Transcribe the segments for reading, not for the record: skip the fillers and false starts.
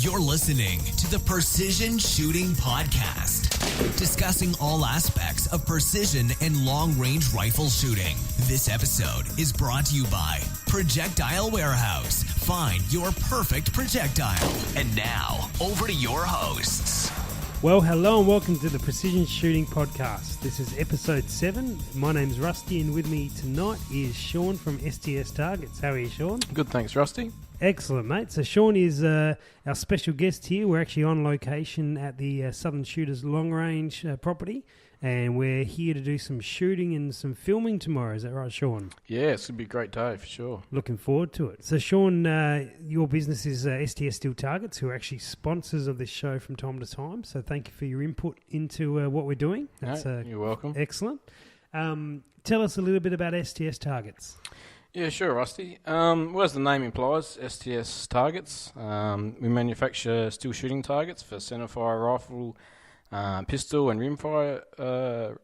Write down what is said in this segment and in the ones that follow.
You're listening to the Precision Shooting Podcast, discussing all aspects of precision and long-range rifle shooting. This episode is brought to you by Projectile Warehouse. Find your perfect projectile. And now, over to your hosts. Well, hello and welcome to the Precision Shooting Podcast. This is episode 7. My name's Rusty and with me tonight is Sean from STS Targets. How are you, Sean? Good, thanks, Rusty. Excellent, mate. So Sean is our special guest here. We're actually on location at the Southern Shooters Long Range property, and we're here to do some shooting and some filming tomorrow. Is that right, Sean? Yeah, it's going to be a great day for sure. Looking forward to it. So Sean, your business is STS Steel Targets, who are actually sponsors of this show from time to time. So thank you for your input into what we're doing. That's, you're welcome. Excellent. Tell us a little bit about STS Targets. Yeah, sure, Rusty. Well, as the name implies, STS Targets. We manufacture steel shooting targets for centerfire rifle, pistol and rimfire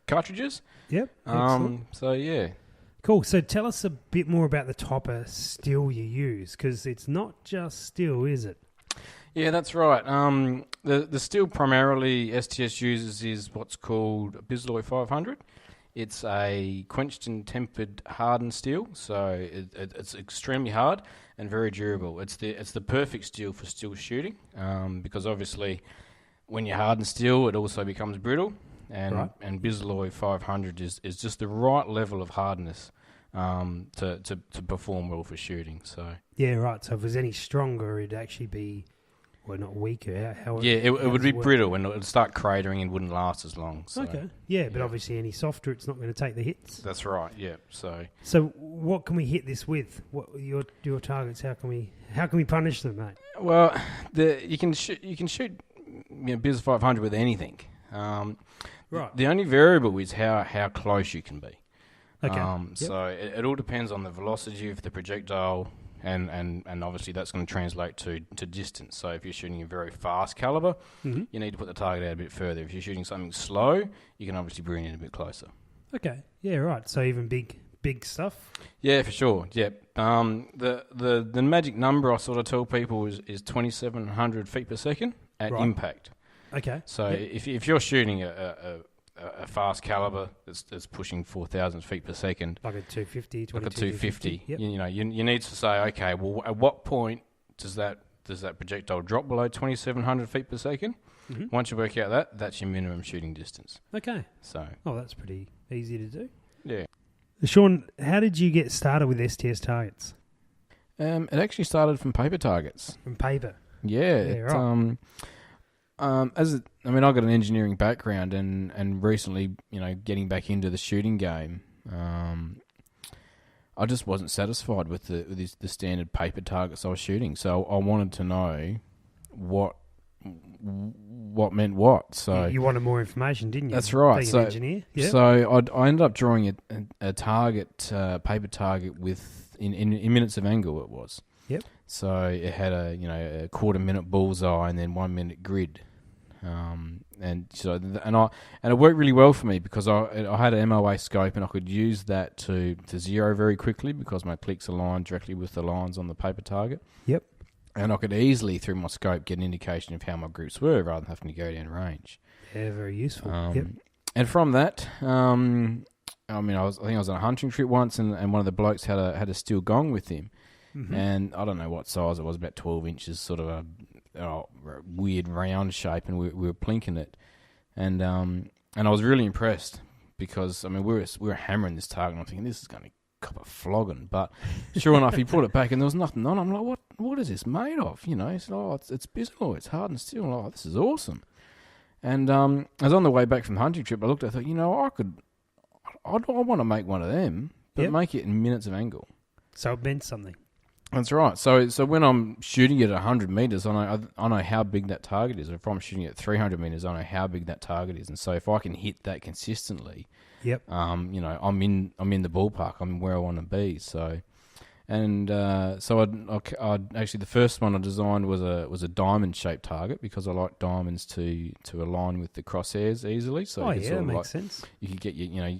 cartridges. Yep. Excellent. So, yeah. Cool. So tell us a bit more about the type of steel you use, because it's not just steel, is it? Yeah, that's right. The steel primarily STS uses is what's called Bislloy 500. It's a quenched and tempered hardened steel, so it's extremely hard and very durable. It's the perfect steel for steel shooting, because obviously when you harden steel, it also becomes brittle, and Bislloy 500 is just the right level of hardness to perform well for shooting. So yeah, right. So if it was any stronger, it'd actually be. Well, not weaker. It would be brittle and it would start cratering and wouldn't last as long. So, okay. Yeah, but obviously any softer, it's not going to take the hits. That's right. Yeah. So what can we hit this with? What your targets? How can we punish them, mate? Well, you can shoot Biz 500 with anything. Right. The only variable is how close you can be. Okay. So it all depends on the velocity of the projectile. And obviously that's going to translate to distance. So if you're shooting a very fast caliber, you need to put the target out a bit further. If you're shooting something slow, you can obviously bring it in a bit closer. Okay. Yeah, right. So even big stuff? Yeah, for sure. Yeah. The magic number I sort of tell people is 2,700 feet per second at impact. Okay. So if you're shooting a fast caliber that's pushing 4,000 feet per second. Like a 250, Like a 250. Yep. You need to say, okay, well, at what point does that projectile drop below 2,700 feet per second? Mm-hmm. Once you work out that's your minimum shooting distance. Okay. So. Oh, that's pretty easy to do. Yeah. Sean, how did you get started with STS Targets? It actually started from paper targets. From paper? Yeah. Right. I got an engineering background and recently, getting back into the shooting game, I just wasn't satisfied with the standard paper targets I was shooting. So I wanted to know what meant what. So you wanted more information, didn't you? That's right. Being an engineer. Yep. So I ended up drawing a target, paper target in minutes of angle. It was. Yep. So it had a quarter minute bullseye and then 1 minute grid. And it worked really well for me because I had an MOA scope and I could use that to zero very quickly because my clicks aligned directly with the lines on the paper target. Yep. And I could easily, through my scope, get an indication of how my groups were rather than having to go down range. Yeah, very useful. Yep. And from that, I think I was on a hunting trip once and one of the blokes had a steel gong with him. Mm-hmm. And I don't know what size it was, about 12 inches, sort of a weird round shape, and we were plinking it, and I was really impressed because we were hammering this target, and I'm thinking this is going to cop a flogging, but sure enough, he put it back, and there was nothing on. I'm like, what is this made of? He said, it's Bislloy, it's hardened steel. I'm like, oh, this is awesome. And I was on the way back from the hunting trip. I looked, I thought, I want to make one of them, but make it in minutes of angle. So it meant something. That's right. So when I'm shooting it at 100 meters, I know how big that target is. If I'm shooting it at 300 meters, I know how big that target is. And so if I can hit that consistently, I'm in the ballpark. I'm where I want to be. So, I'd actually the first one I designed was a diamond shaped target because I like diamonds to align with the crosshairs easily. So that makes sense. You could get your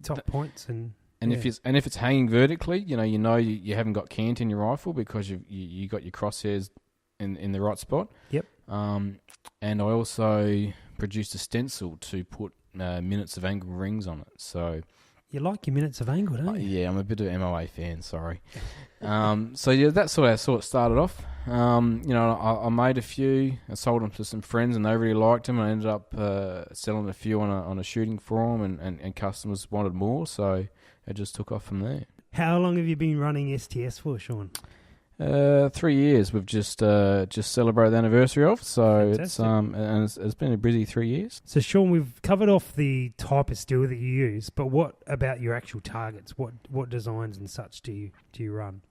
top points and. And if it's hanging vertically, you haven't got cant in your rifle because you got your crosshairs in the right spot. Yep. And I also produced a stencil to put minutes of angle rings on it. So You like your minutes of angle, don't you? yeah, I'm a bit of an MOA fan. Sorry. So yeah, that's how I sort of started off. I made a few. I sold them to some friends, and they really liked them. I ended up selling a few on a shooting forum, and customers wanted more, so it just took off from there. How long have you been running STS for, Sean? 3 years. We've just celebrated the anniversary of, so Fantastic. it's been a busy 3 years. So, Sean, we've covered off the type of steel that you use, but what about your actual targets? What designs and such do you run?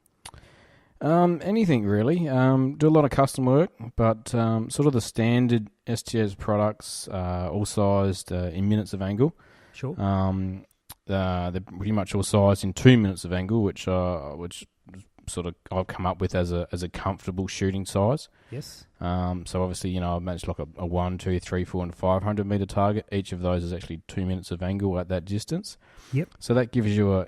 Anything really. Do a lot of custom work, but sort of the standard STS products, all sized in minutes of angle. Sure. They're pretty much all sized in 2 minutes of angle, which sort of I've come up with as a comfortable shooting size. Yes. So obviously, I've managed like a 1, 2, 3, 4, and 500 meter target. Each of those is actually 2 minutes of angle at that distance. Yep. So that gives you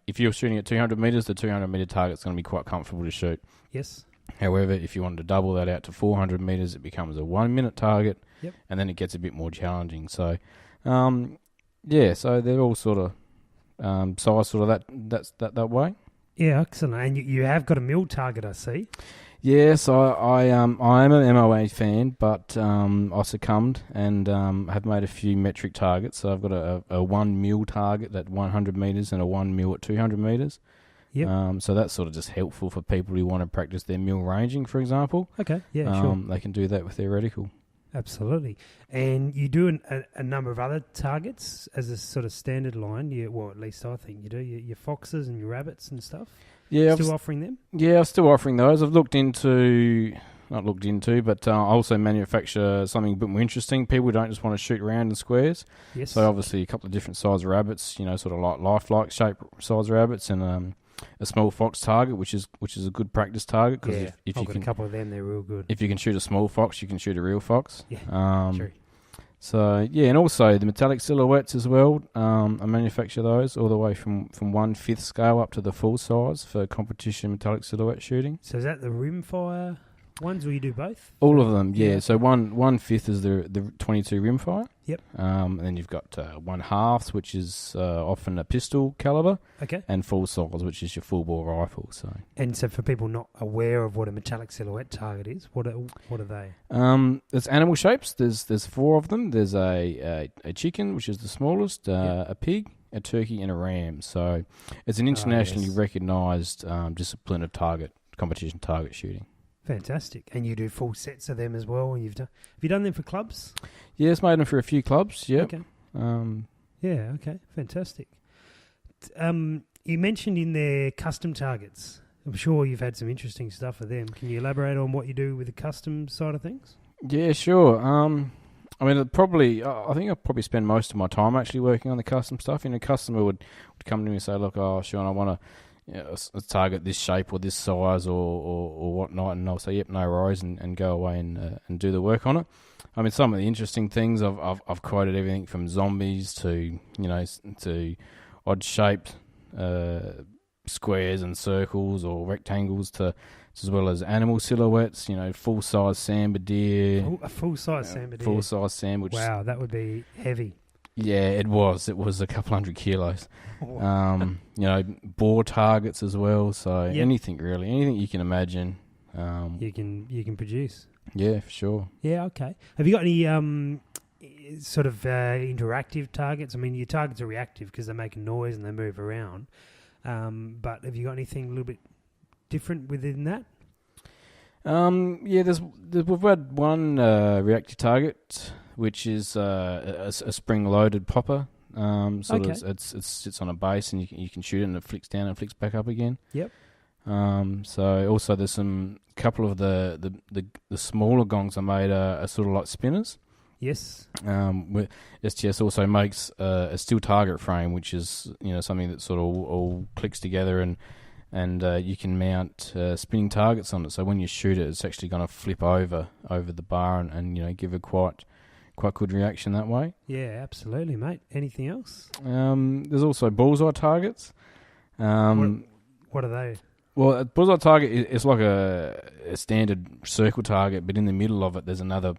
if you're shooting at 200 meters, the 200 meter target's going to be quite comfortable to shoot. Yes. However, if you wanted to double that out to 400 meters, it becomes a 1 minute target. Yep. And then it gets a bit more challenging. So, so they're all sort of sized sort of that way. Yeah, excellent. And you have got a mill target, I see. Yes, I am an MOA fan, but I succumbed and have made a few metric targets. So I've got a 1 mil target at 100 metres and a 1 mil at 200 metres. Yep. So that's sort of just helpful for people who want to practice their mil ranging, for example. Okay, yeah, sure. They can do that with their reticle. Absolutely. And you do a number of other targets as a sort of standard line. Well, at least I think you do. Your foxes and your rabbits and stuff. Yeah, Still offering them? Yeah, I'm still offering those. I've but I also manufacture something a bit more interesting. People don't just want to shoot round in squares. Yes. So obviously a couple of different size rabbits, sort of like lifelike shape size rabbits, and a small fox target, which is a good practice target, because if I've you got can, a couple of them, they're real good. if you can shoot a small fox, you can shoot a real fox. Yeah, true. So yeah, and also the metallic silhouettes as well. I manufacture those all the way from 1/5 scale up to the full size for competition metallic silhouette shooting. So is that the rimfire ones, or you do both? All of them, yeah. So 1/5 is the 22 rimfire. Yep. And then you've got 1/2, which is often a pistol caliber. Okay. And full size, which is your full bore rifle. And so for people not aware of what a metallic silhouette target is, what are they? There's animal shapes. There's 4 of them. There's a chicken, which is the smallest, a pig, a turkey, and a ram. So it's an internationally recognised discipline of competition target shooting. Fantastic. And you do full sets of them as well. Have you done them for clubs? Yes, made them for a few clubs. Yeah. Okay. Yeah. Okay. Fantastic. You mentioned in there custom targets. I'm sure you've had some interesting stuff for them. Can you elaborate on what you do with the custom side of things? Yeah, sure. I think I'll probably spend most of my time actually working on the custom stuff. A customer would come to me and say, "Look, Sean, I want to target this shape or this size or whatnot," and I'll say, "Yep, no worries," and go away and do the work on it. I mean, some of the interesting things I've quoted everything from zombies to odd shaped squares and circles or rectangles to as well as animal silhouettes. Full size sambar deer. A full size sambar deer. Full size sambar. Wow, that would be heavy. Yeah, it was. It was a couple 100 kilos. Boar targets as well. So anything you can imagine. You can produce. Yeah, for sure. Yeah, okay. Have you got any sort of interactive targets? I mean, your targets are reactive because they make a noise and they move around. But have you got anything a little bit different within that? We've had one reactor target, which is a spring-loaded popper. It sits on a base and you can shoot it and it flicks down and flicks back up again. Yep. So also there's some couple of the smaller gongs I made are sort of like spinners. Yes. STS also makes a steel target frame, which is something that sort of all clicks together and you can mount spinning targets on it. So when you shoot it, it's actually going to flip over the bar and give a quite good reaction that way. Yeah, absolutely, mate. Anything else? There's also bullseye targets. What are they? Well, a bullseye target it's like a standard circle target, but in the middle of it there's another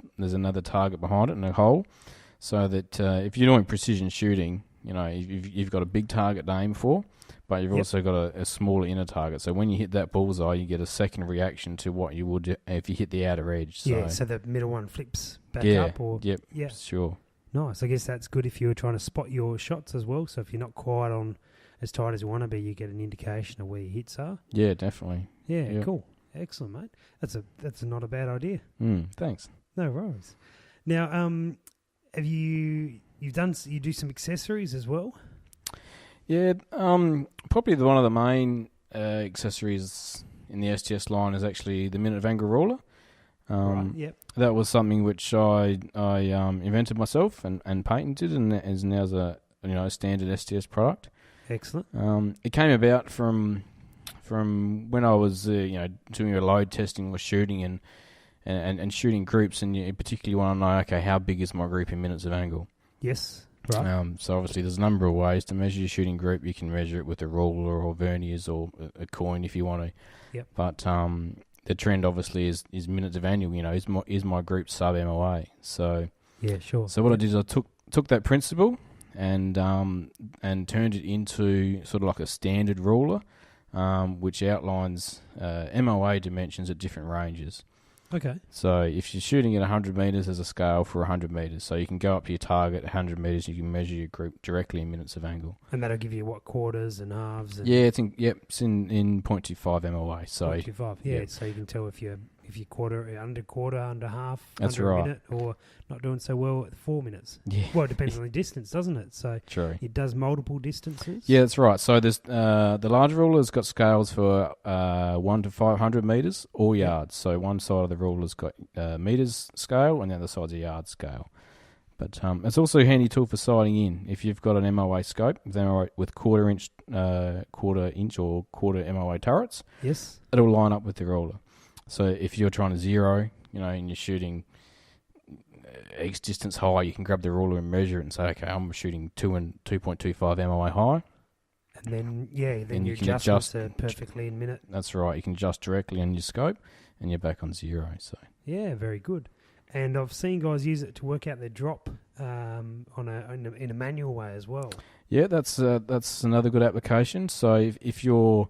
target behind it and a hole, so that if you're doing precision shooting, you've got a big target to aim for, but you've also got a smaller inner target. So when you hit that bullseye, you get a second reaction to what you would if you hit the outer edge. So. Yeah, so the middle one flips back up. Yeah, sure. Nice. I guess that's good if you're trying to spot your shots as well. So if you're not quite on as tight as you want to be, you get an indication of where your hits are. Yeah, definitely. Yeah, cool. Excellent, mate. That's not a bad idea. Thanks. No worries. Now, have you do some accessories as well? Yeah, probably one of the main accessories in the STS line is actually the minute of angle ruler. Right, yep. That was something which I invented myself and patented, and is now a standard STS product. Excellent. It came about from when I was doing a load testing or shooting and shooting groups, and you particularly want to know, okay, how big is my group in minutes of angle? Yes. Right. So obviously there's a number of ways to measure your shooting group. You can measure it with a ruler or verniers or a coin if you want to. Yep. But the trend obviously is minutes of annual. Is my group sub MOA? So yeah, sure. So what I did is I took that principle and turned it into sort of like a standard ruler, which outlines MOA dimensions at different ranges. Okay. So if you're shooting at 100 metres, there's a scale for 100 metres. So you can go up to your target at 100 metres, you can measure your group directly in minutes of angle. And that'll give you what, quarters and halves? And it's in 0.25 MOA. So 0.25, yeah. So you can tell if you're quarter, under half, that's under right. a minute, or not doing so well at 4 minutes. Yeah. Well, it depends on the distance, doesn't it? So true. It does multiple distances. Yeah, that's right. So there's the large ruler's got scales for 1 to 500 metres or yards. So one side of the ruler's got metres scale, and the other side's a yard scale. But it's also a handy tool for sighting in. If you've got an MOA scope with quarter inch or quarter MOA turrets, yes, it'll line up with the ruler. So if you're trying to zero, and you're shooting X distance high, you can grab the ruler and measure it and say, okay, I'm shooting 2.25 MOA high. And then you adjust it perfectly in minute. That's right. You can adjust directly on your scope, and you're back on zero. So yeah, very good. And I've seen guys use it to work out their drop in a manual way as well. Yeah, that's another good application. So if you're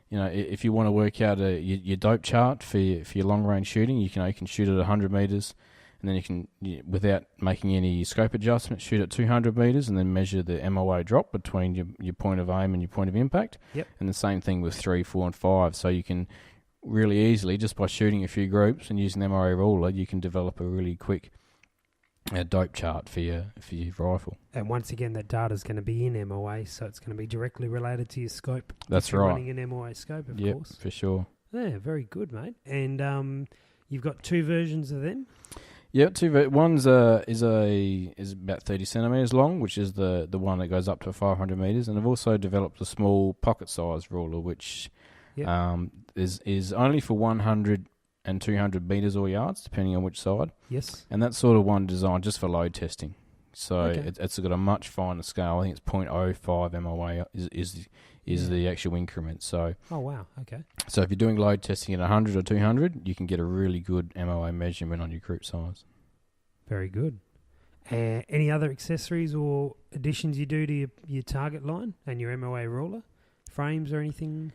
if you want to work out your dope chart for your long range shooting, you can shoot at 100 metres, and then you can, without making any scope adjustments, shoot at 200 metres, and then measure the MOA drop between your point of aim and your point of impact. Yep. And the same thing with 3, 4, and 5. So you can really easily, just by shooting a few groups and using the MOA ruler, you can develop a really quick dope chart for your rifle. And once again, that data is going to be in MOA, so it's going to be directly related to your scope. That's if you're right. Running an MOA scope, of course. For sure. Yeah, very good, mate. And you've got two versions of them. Yeah, one's is about 30 centimeters long, which is the one that goes up to 500 meters, and I've also developed a small pocket-sized ruler, which is only for 100 and 200 meters or yards, depending on which side. Yes. And that's sort of one designed just for load testing. So it's got a much finer scale. I think it's 0.05 MOA is the actual increment. So oh wow, okay. So if you're doing load testing at 100 or 200, you can get a really good MOA measurement on your group size. Very good. Any other accessories or additions you do to your target line and your MOA ruler? Frames or anything?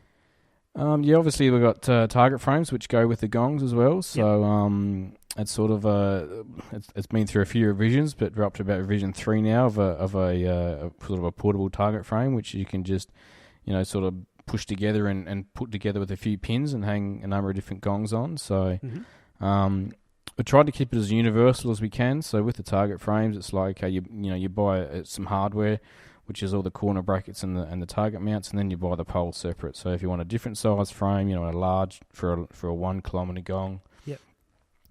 Obviously we've got target frames which go with the gongs as well. So it's sort of it's been through a few revisions, but we're up to about revision 3 now of a sort of a portable target frame, which you can just sort of push together and put together with a few pins and hang a number of different gongs on. So we tried to keep it as universal as we can. So with the target frames, it's like you buy some hardware, which is all the corner brackets and the target mounts, and then you buy the poles separate. So if you want a different size frame, a large for a 1 kilometre gong,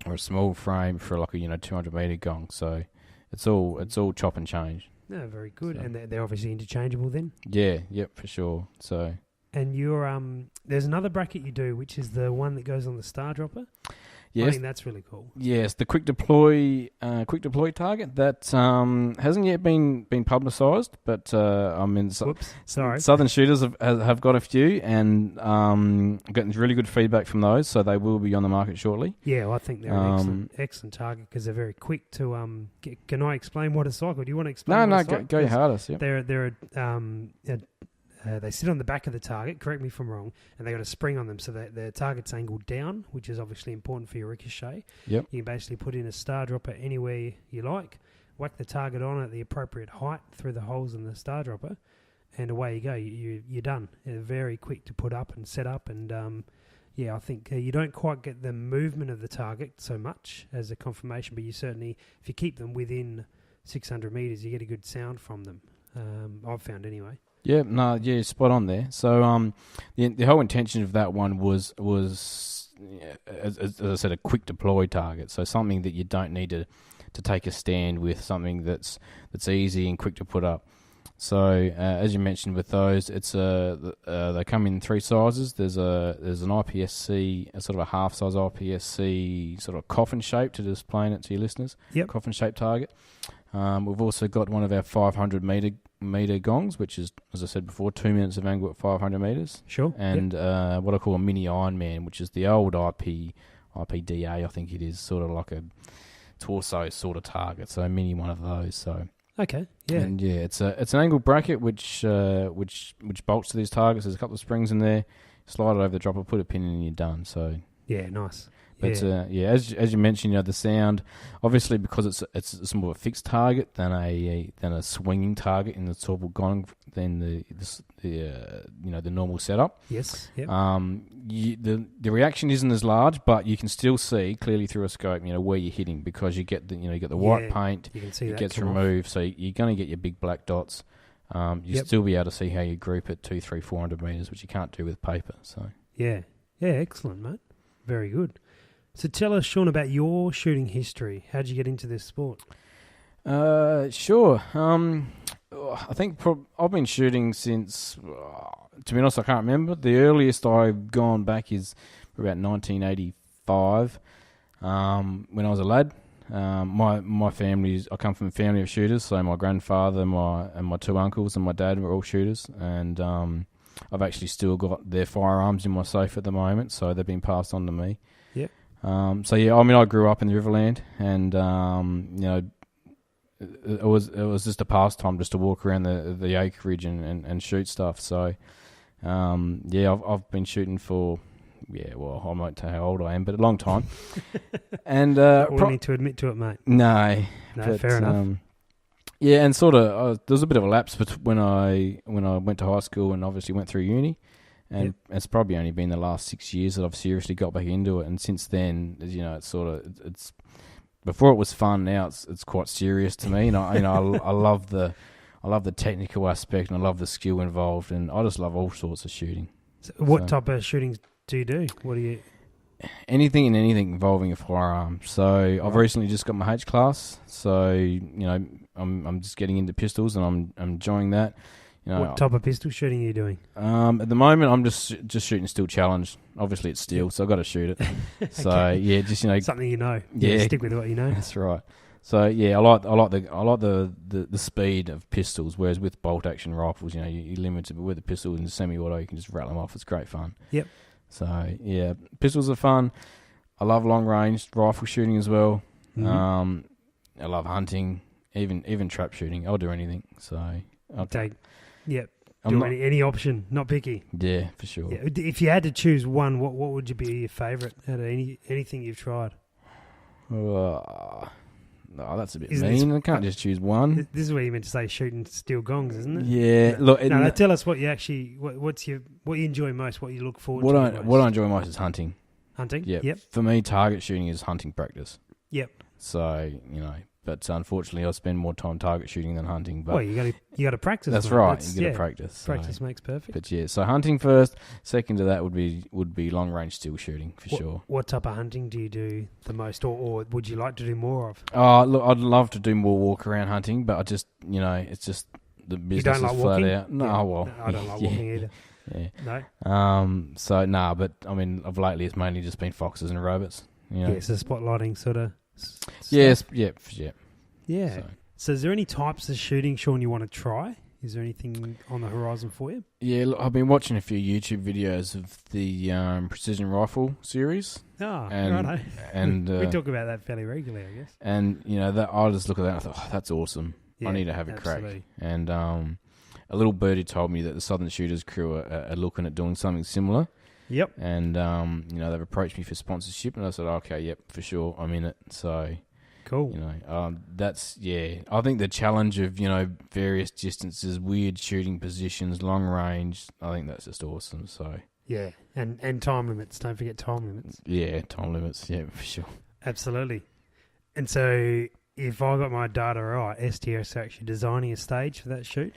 or a small frame for like a 200 metre gong. So it's all chop and change. No, very good. So. And they're obviously interchangeable then. Yeah, yep, for sure. So. And your there's another bracket you do, which is the one that goes on the Star Dropper. Yes. I think that's really cool. Yes, the quick deploy target that hasn't yet been publicised, but I mean, Whoops, sorry. Southern shooters have got a few, and getting really good feedback from those, so they will be on the market shortly. Yeah, well, I think they're an excellent target because they're very quick to. Can I explain what it's like, or do you want to explain? No, what it's like? go your hardest. Yeah, they sit on the back of the target, correct me if I'm wrong, and they got a spring on them so that their target's angled down, which is obviously important for your ricochet. Yep. You can basically put in a star dropper anywhere you like, whack the target on at the appropriate height through the holes in the star dropper, and away you go. You're done. They're very quick to put up and set up, and I think you don't quite get the movement of the target so much as a confirmation, but you certainly, if you keep them within 600 metres, you get a good sound from them. I've found anyway. Yeah, spot on there. So, the whole intention of that one was as I said, a quick deploy target. So something that you don't need to take a stand with, something that's easy and quick to put up. So, as you mentioned with those, it's they come in 3 sizes. There's an IPSC, a sort of a half size IPSC, sort of coffin shape, to explain it to your listeners. Yep. Coffin shaped target. We've also got one of our 500 meter gongs, which is, as I said before, 2 minutes of angle at 500 meters. Sure. And what I call a mini Ironman, which is the old IPDA, I think it is, sort of like a torso sort of target. So a mini one of those. So. Okay. Yeah. And it's an angle bracket which bolts to these targets. There's a couple of springs in there. Slide it over the dropper, put a pin in, and you're done. So. Yeah. Nice. But as you mentioned, the sound, obviously, because it's more of a fixed target than a swinging target in the torpor gong than the normal setup. Yes. Yep. The reaction isn't as large, but you can still see clearly through a scope, where you're hitting, because you get the white paint. You can see it gets removed, so you're going to get your big black dots. Still be able to see how you group at 200, 300, 400 meters, which you can't do with paper. So yeah, excellent, mate. Very good. So tell us, Sean, about your shooting history. How did you get into this sport? Sure. I think I've been shooting since, to be honest, I can't remember. The earliest I've gone back is about 1985, when I was a lad. My family, I come from a family of shooters, so my grandfather and my 2 uncles and my dad were all shooters, and I've actually still got their firearms in my safe at the moment, so they've been passed on to me. Yep. I grew up in the Riverland, and it was just a pastime just to walk around the acreage and shoot stuff. So, I've been shooting for, I won't tell how old I am, but a long time. And we need to admit to it, mate. No, fair enough. And sort of there was a bit of a lapse when I went to high school and obviously went through uni. And it's probably only been the last 6 years that I've seriously got back into it. And since then, it's before it was fun. Now it's quite serious to me. And I love the technical aspect, and I love the skill involved, and I just love all sorts of shooting. So what type of shooting do you do? What do you? Anything and anything involving a firearm. So I've recently just got my H class. So I'm just getting into pistols, and I'm enjoying that. What type of pistol shooting are you doing? At the moment, I'm just shooting steel challenge. Obviously, it's steel, so I've got to shoot it. Okay. So just something you know. Yeah, stick with what you know. That's right. So I like the speed of pistols, whereas with bolt action rifles, you're limited. But with a pistol and semi-auto, you can just rattle them off. It's great fun. Yep. So pistols are fun. I love long range rifle shooting as well. Mm-hmm. I love hunting, even trap shooting. I'll do anything. So I'll take. Yep. Any option, not picky. Yeah, for sure. Yeah. If you had to choose one, what would you be your favourite out of anything you've tried? No, that's a bit mean. I can't just choose one. This is where you meant to say shooting steel gongs, isn't it? Yeah. Look, tell us what you actually, what you enjoy most, what you look forward to most. What I enjoy most is hunting. Hunting? Yeah. Yep. For me, target shooting is hunting practice. Yep. So, but unfortunately I spend more time target shooting than hunting. But you got to practice. That's mate. right. You got to practice. Practice makes perfect. But so hunting first. Second to that would be long range steel shooting for sure. What type of hunting do you do the most, or would you like to do more of? Look, I'd love to do more walk around hunting, but I just it's just the business you don't like is flat walking? out. No, yeah. well, no, I don't like walking either. Yeah. No. So but I mean, of lately it's mainly just been foxes and rabbits. You know? Yeah, so spotlighting sort of. Yes, yeah. Yeah. So is there any types of shooting, Sean, you want to try? Is there anything on the horizon for you? Yeah, look, I've been watching a few YouTube videos of the precision rifle series. Oh, and, righto. And we talk about that fairly regularly, I guess. And that I just look at that and I thought, oh, that's awesome. Yeah, I need to have a absolutely. crack. And a little birdie told me that the Southern Shooters crew are looking at doing something similar. Yep. And they've approached me for sponsorship, and I said, okay, yep, for sure, I'm in it. So. Cool. That's, I think the challenge of, various distances, weird shooting positions, long range, I think that's just awesome. So yeah, and time limits. Don't forget time limits. Yeah, time limits. Yeah, for sure. Absolutely. And so if I got my data right, STS are actually designing a stage for that shoot?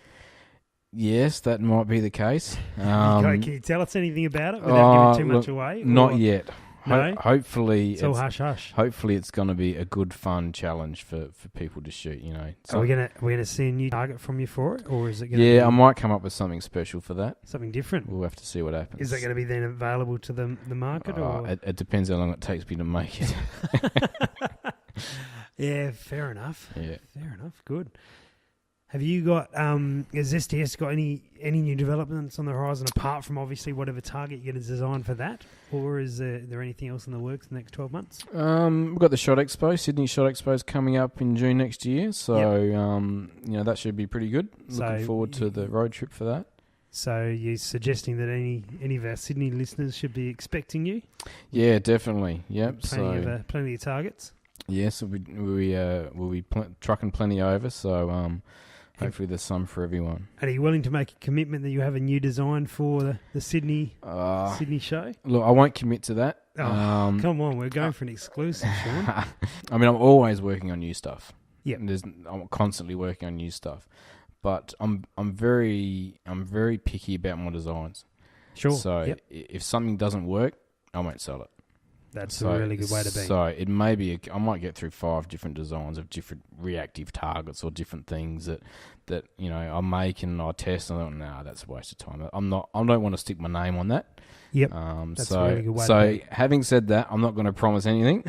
Yes, that might be the case. Can you tell us anything about it without giving too much away? Not yet. No? Hopefully, it's all hush-hush. Hopefully, it's going to be a good, fun challenge for people to shoot. So are we gonna see a new target from you for it, or is it? Gonna be, I might come up with something special for that. Something different. We'll have to see what happens. Is that going to be then available to the market? Or? It depends how long it takes me to make it. Yeah, fair enough. Yeah, fair enough. Good. Have you got, has STS got any new developments on the horizon apart from obviously whatever target you're going to design for that? Or is there anything else in the works in the next 12 months? We've got the Shot Expo, Sydney Shot Expo is coming up in June next year. So, that should be pretty good. Looking forward to the road trip for that. So you're suggesting that any of our Sydney listeners should be expecting you? Yeah, definitely. Yep. Plenty of targets? Yes, we'll be trucking plenty over, so... hopefully there's some for everyone. And are you willing to make a commitment that you have a new design for the Sydney show? Look, I won't commit to that. Oh, come on, we're going for an exclusive, Sean. I mean, I'm always working on new stuff. Yeah, I'm constantly working on new stuff, but I'm very picky about my designs. Sure. So if something doesn't work, I won't sell it. That's a really good way to be. So it may be, I might get through 5 different designs of different reactive targets or different things that I make and I test and I don't, nah, that's a waste of time. I don't want to stick my name on that. Yep. That's a really good way to be. Having said that, I'm not going to promise anything.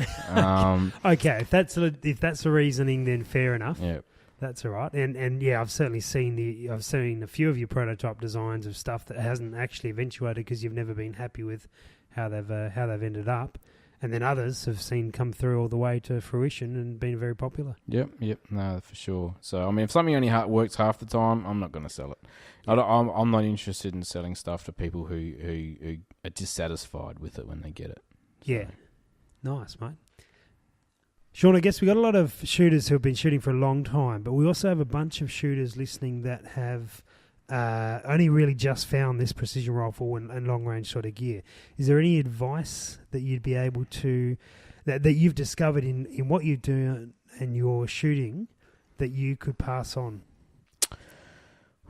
Okay, if that's the reasoning, then fair enough. Yeah. That's all right. And yeah, I've certainly seen a few of your prototype designs of stuff that hasn't actually eventuated because you've never been happy with how they've ended up. And then others have seen come through all the way to fruition and been very popular. Yep, no, for sure. So, I mean, if something only works half the time, I'm not going to sell it. I'm not interested in selling stuff to people who are dissatisfied with it when they get it. So. Yeah, nice, mate. Sean, I guess we've got a lot of shooters who have been shooting for a long time, but we also have a bunch of shooters listening that have only really just found this precision rifle and long-range sort of gear. Is there any advice that you'd be able to, that you've discovered in what you do and your shooting that you could pass on?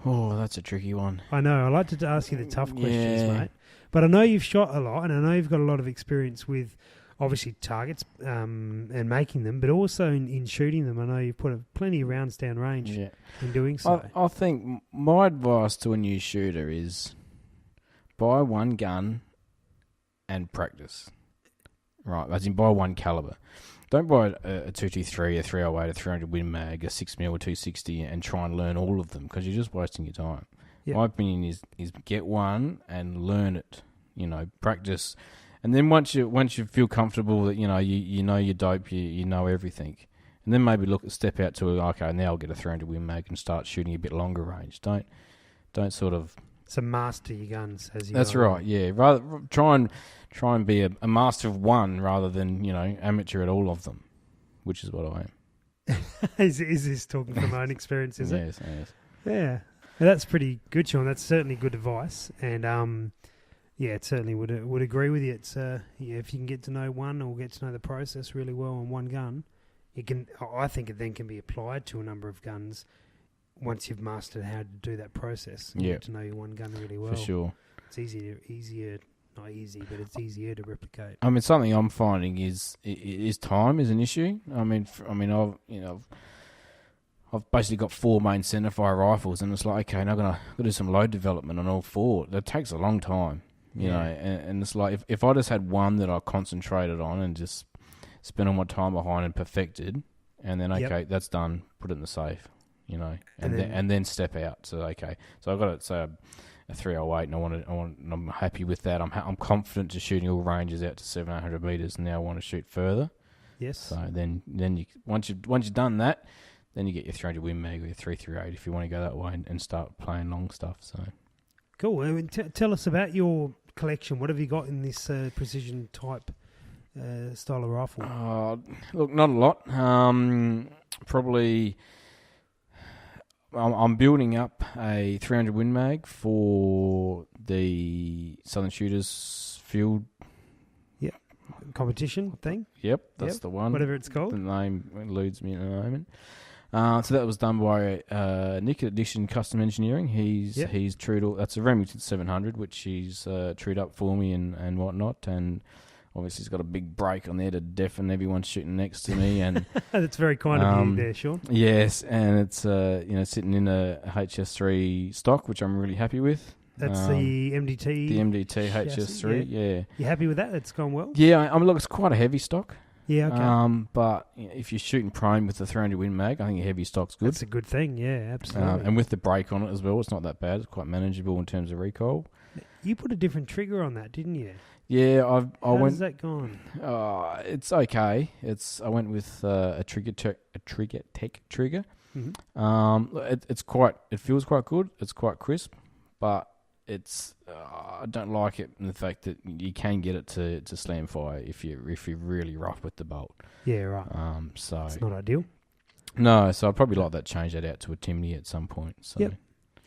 Oh, that's a tricky one. I know. I like to ask you the tough questions, mate. But I know you've shot a lot, and I know you've got a lot of experience with, obviously, targets and making them, but also in shooting them. I know you've put plenty of rounds down range in doing so. I think my advice to a new shooter is buy one gun and practice. Right, as in buy one caliber. Don't buy a 223, a 308, a 300 Win Mag, a 6mm or 260 and try and learn all of them because you're just wasting your time. Yep. My opinion is get one and learn it. Practice. And then once you feel comfortable that you know your dope, you know everything, and then maybe step out to okay, now I'll get a 300 Win Mag and start shooting a bit longer range. Don't sort of. So master your guns as you. That's go. Right. Yeah. Rather try and be a master of one rather than amateur at all of them, which is what I am. Is this talking from my own experience? Is it? Yes. Yeah. Well, that's pretty good, Sean. That's certainly good advice, and yeah, it certainly would agree with you. It's if you can get to know one or get to know the process really well on one gun, I think it then can be applied to a number of guns once you've mastered how to do that process. You get to know your one gun really well. For sure. It's easier, not easy, but it's easier to replicate. I mean, something I'm finding is time is an issue. I've basically got 4 main centerfire rifles, and it's like, okay, now I'm gonna do some load development on all 4. That takes a long time. You know, and it's like if I just had one that I concentrated on and just spend all my time behind and perfected, and then that's done. Put it in the safe, and then step out. So so I've got it. So a 308, and I'm happy with that. I'm confident to shooting all ranges out to 700 meters, and now I want to shoot further. Yes. So then once you've done that, then you get your 300 Win Mag or your 338 if you want to go that way and start playing long stuff. So cool. I mean, tell us about your collection. What have you got in this precision type style of rifle? Look, not a lot. Probably. I'm building up a 300 Win Mag for the Southern Shooters Field. Yep. Competition thing? Yep, that's the one. Whatever it's called. The name eludes me in a moment. So that was done by Nick at Addition Custom Engineering. He's trued that's a Remington 700, which he's trued up for me and whatnot, and obviously he's got a big break on there to deafen everyone shooting next to me, and that's very kind of you there, Sean. Yes, and it's sitting in a HS3 stock, which I'm really happy with. That's the MDT. The MDT HS3, yeah. You happy with that? It's gone well. Yeah, I mean, look, it's quite a heavy stock. Yeah, okay. But if you're shooting prone with the 300 Win Mag, I think a heavy stock's good. That's a good thing, yeah, absolutely. And with the brake on it as well, it's not that bad. It's quite manageable in terms of recoil. You put a different trigger on that, didn't you? Yeah, How's that gone? It's okay. I went with a Trigger Tech trigger. Mm-hmm. It feels quite good. It's quite crisp, but I don't like it in the fact that you can get it to slam fire if you're really rough with the bolt. Yeah, right. So it's not ideal. No, so I'd probably like that change that out to a Timney at some point. So. Yep.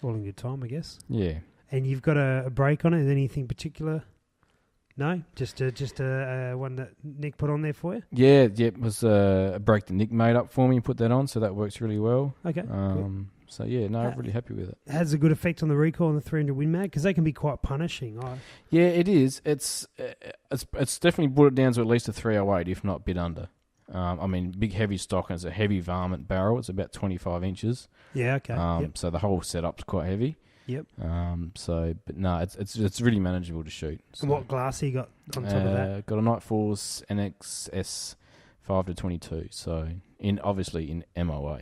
All in good time, I guess. Yeah. And you've got a brake on it. Is anything particular? No, just a one that Nick put on there for you. Yeah, it was a brake that Nick made up for me and put that on, so that works really well. Okay. Good. So yeah, no, I'm really happy with it. Has a good effect on the recoil on the 300 Win Mag because they can be quite punishing. Yeah, it is. It's definitely brought it down to at least a 308, if not a bit under. I mean, big heavy stock, and it's a heavy varmint barrel. It's about 25 inches. Yeah, okay. So the whole setup's quite heavy. Yep. But no, it's really manageable to shoot. So. And what glass you got on top of that? Got a Night Force NXS 5-22. So obviously in MOA.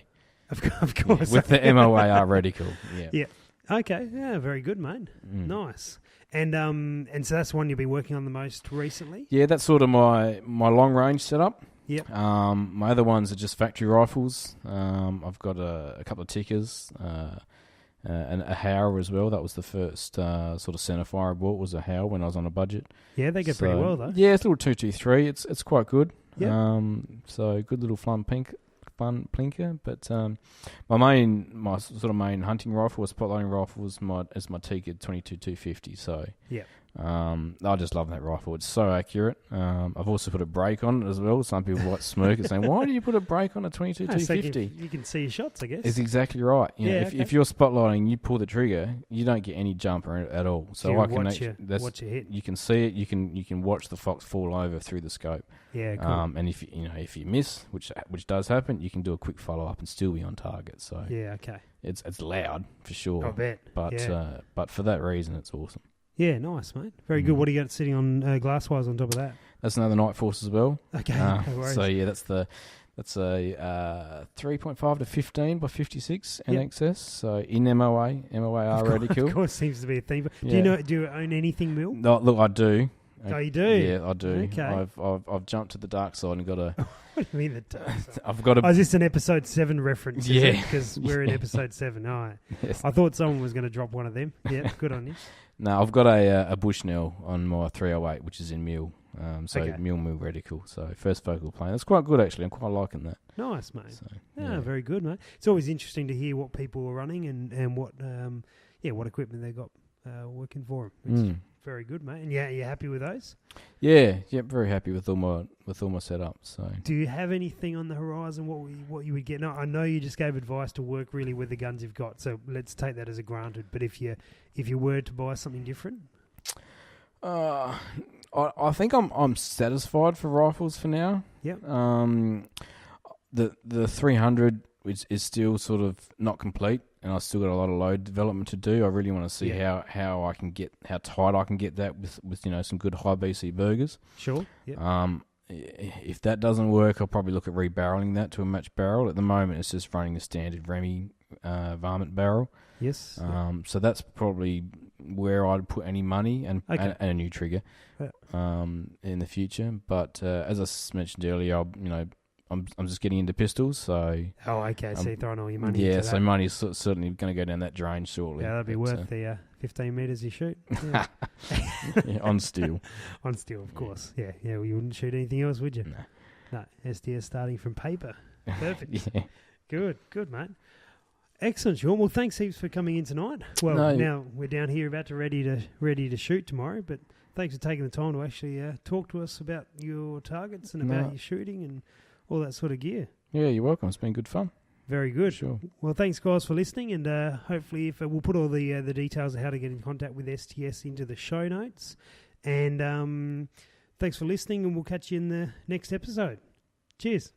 Of course. Yeah, with the MOAR reticle. Yeah. Yeah. Okay. Yeah. Very good, mate. Nice. And so that's one you'll be working on the most recently. Yeah, that's sort of my long range setup. Yep. My other ones are just factory rifles. I've got a couple of tickers. And a Hauer as well. That was the first sort of centerfire I bought, was a Hauer when I was on a budget. Yeah, they get pretty well though. Yeah, it's a little 223. It's quite good. Yeah. So good little fun plinker. But my sort of main hunting rifle or spotlighting rifle is my Tikka 22-250. So yeah. I just love that rifle. It's so accurate. I've also put a brake on it as well. Some people might smirk and saying, "Why do you put a brake on a 22-250?" You can see your shots, I guess. It's exactly right. You know, if you're spotlighting, you pull the trigger, you don't get any jump at all. So I can watch your hit. You can see it. You can watch the fox fall over through the scope. Yeah, cool. And if you miss, which does happen, you can do a quick follow up and still be on target. So yeah, okay. It's loud for sure. I bet. But for that reason, it's awesome. Yeah, nice, mate. Very good. What do you got sitting on glass-wise on top of that? That's another Night Force as well. Okay, no worries. So yeah, that's a 3.5 to 15 by 56 NXS. So in MOAR reticle. Of course, seems to be a theme. Yeah. Do you own anything, Mill? No, look, I do. Oh, you do? Yeah, I do. Okay. I've jumped to the dark side and got a. What do you mean the dark side? I've got a. Oh, is this an episode 7 reference? Yeah, because we're in episode 7. All right. Yes. I thought someone was going to drop one of them. Yeah, good on you. No, I've got a Bushnell on my 308, which is in mil. Mil reticle. So first focal plane. That's quite good actually. I'm quite liking that. Nice, mate. So, yeah, very good, mate. It's always interesting to hear what people are running and what what equipment they got working for them. It's very good, mate. And yeah, you happy with those? Yeah, very happy with all my setups. So, do you have anything on the horizon? What you would get? No, I know you just gave advice to work really with the guns you've got. So let's take that as a granted. But if you were to buy something different, I think I'm satisfied for rifles for now. Yep. The 300 is still sort of not complete, and I still got a lot of load development to do. I really want to see how tight I can get that with some good high BC burgers. Sure. Yep. if that doesn't work, I'll probably look at rebarreling that to a match barrel. At the moment, it's just running a standard Remy varmint barrel. Yes. So that's probably where I'd put any money and a new trigger in the future. But as I mentioned earlier, I'm just getting into pistols. So so you're throwing all your money into that. so money's certainly going to go down that drain shortly. Yeah, that'd be worth the 15 metres you shoot. Yeah. On steel. On steel, of course. Yeah. Well, you wouldn't shoot anything else, would you? No. STS starting from paper. Perfect. Yeah. Good, mate. Excellent, Sean. Well, thanks heaps for coming in tonight. Well, now we're down here about to ready to shoot tomorrow, but thanks for taking the time to actually talk to us about your targets and about your shooting and all that sort of gear. Yeah, you're welcome. It's been good fun. Very good. Sure. Well, thanks, guys, for listening, and hopefully we'll put all the details of how to get in contact with STS into the show notes. And thanks for listening, and we'll catch you in the next episode. Cheers.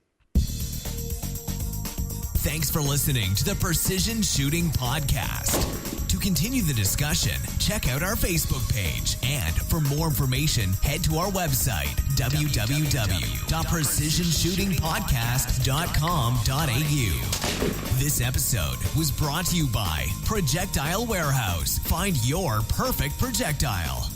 Thanks for listening to the Precision Shooting Podcast. To continue the discussion, check out our Facebook page. And for more information, head to our website, www.precisionshootingpodcast.com.au. This episode was brought to you by Projectile Warehouse. Find your perfect projectile.